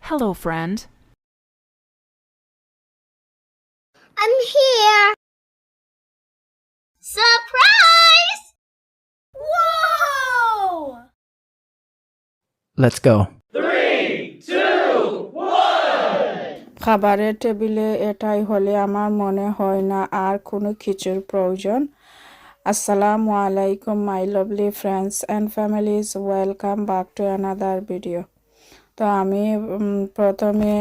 Hello, friend. I'm here. Surprise! Whoa! Let's go. খাবারের টেবিলে এটাই হলে আমার মনে হয় না আর কোনো কিছুর প্রয়োজন। আসসালামু আলাইকুম my lovely friends and families, welcome back to another video. তো আমি প্রথমে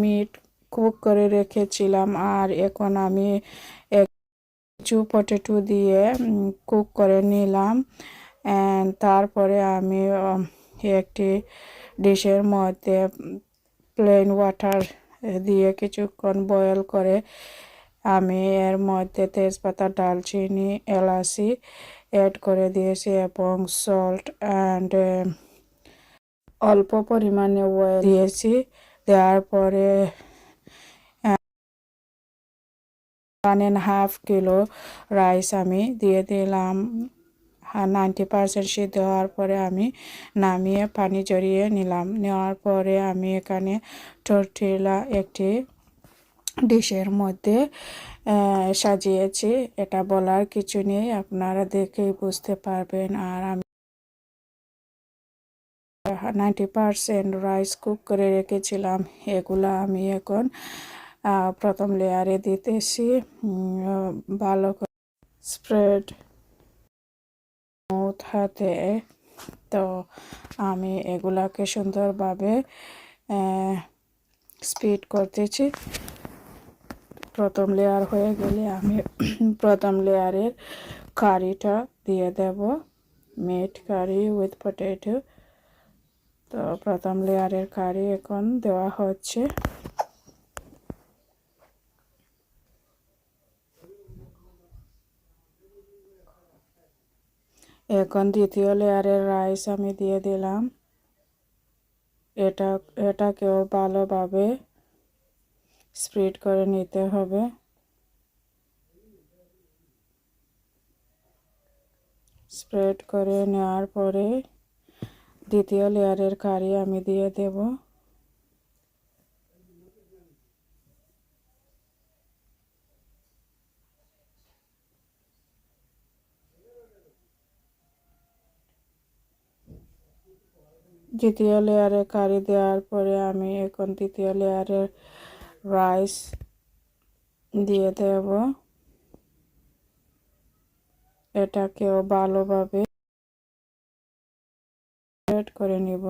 মিট কুক করে রেখেছিলাম, আর এখন আমি কিছু পটেটো দিয়ে কুক করে নিলাম। অ্যান্ড তারপরে আমি একটি ডিশের মধ্যে প্লেন ওয়াটার দিয়ে কিছুক্ষণ বয়েল করে আমি এর মধ্যে তেজপাতা, দারচিনি, এলাচি অ্যাড করে দিয়েছি এবং সল্ট অ্যান্ড অল্প পরিমাণে অয়েল দিয়েছি। দেওয়ার পরে 1.5 কিলো রাইস আমি দিয়ে দিলাম। 90% সিদ্ধ হওয়ার পরে আমি নামিয়ে পানি ঝরিয়ে নিলাম। নেওয়ার পরে আমি এখানে টর্টিলা একটি ডিশের মধ্যে সাজিয়েছি। এটা বলার কিছু নেই, আপনারা দেখেই বুঝতে পারবেন। আর আমি 90% রাইস কুক করে রেখেছিলাম, এগুলা আমি এখন প্রথম লেয়ারে দিতেছি। ভালো করে স্প্রেড স্মুথ হাতে তো আমি এগুলাকে সুন্দরভাবে স্প্রেড করতেছি। প্রথম লেয়ার হয়ে গেলে আমি প্রথম লেয়ারের কারিটা দিয়ে দেব, মিট কারি উইথ পটেটো। তো প্রথম লেয়ারের কারি এখন দেওয়া হচ্ছে। এখন দ্বিতীয় লেয়ারের রাইস আমি দিয়ে দিলাম। এটাকেও ভালোভাবে স্প্রেড করে নিতে হবে। স্প্রেড করে নেওয়ার পরে দ্বিতীয় লেয়ারের কারি আমি দিয়ে দেব। দ্বিতীয় লেয়ারে কারি দেওয়ার পরে আমি এখন তৃতীয় লেয়ারের রাইস দিয়ে দেব। এটাকেও ভালোভাবে স্প্রেড করে নিব।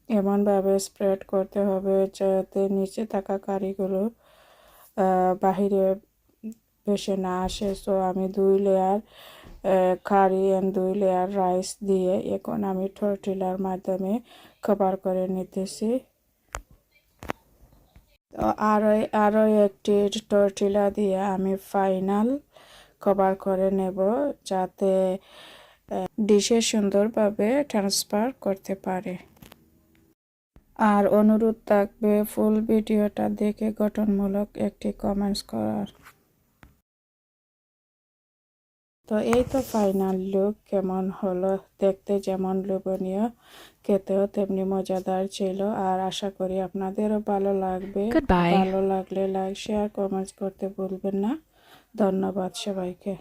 এমনভাবে স্প্রেড করতে হবে যাতে নিচে থাকা কারিগুলো বাহিরে ভেসে না আসে। সো আমি 2 layer curry and 2 layer rice দিয়ে এখন আমি টর্টিলার মাধ্যমে কভার করে নিতেছি। তো আরও একটি টর্টিলা দিয়ে আমি ফাইনাল কভার করে নেব যাতে ডিশে সুন্দরভাবে ট্রান্সফার করতে পারে। আর অনুরোধ থাকবে ফুল ভিডিওটা দেখে গঠনমূলক একটি কমেন্টস করার। তো এই তো ফাইনাল লুক কেমন হলো, দেখতে যেমন লোভনীয়, খেতেও তেমনি মজাদার ছিল। আর আশা করি আপনাদেরও ভালো লাগবে। Goodbye. ভালো লাগলে লাইক, শেয়ার, কমেন্টস করতে ভুলবেন না। ধন্যবাদ সবাইকে।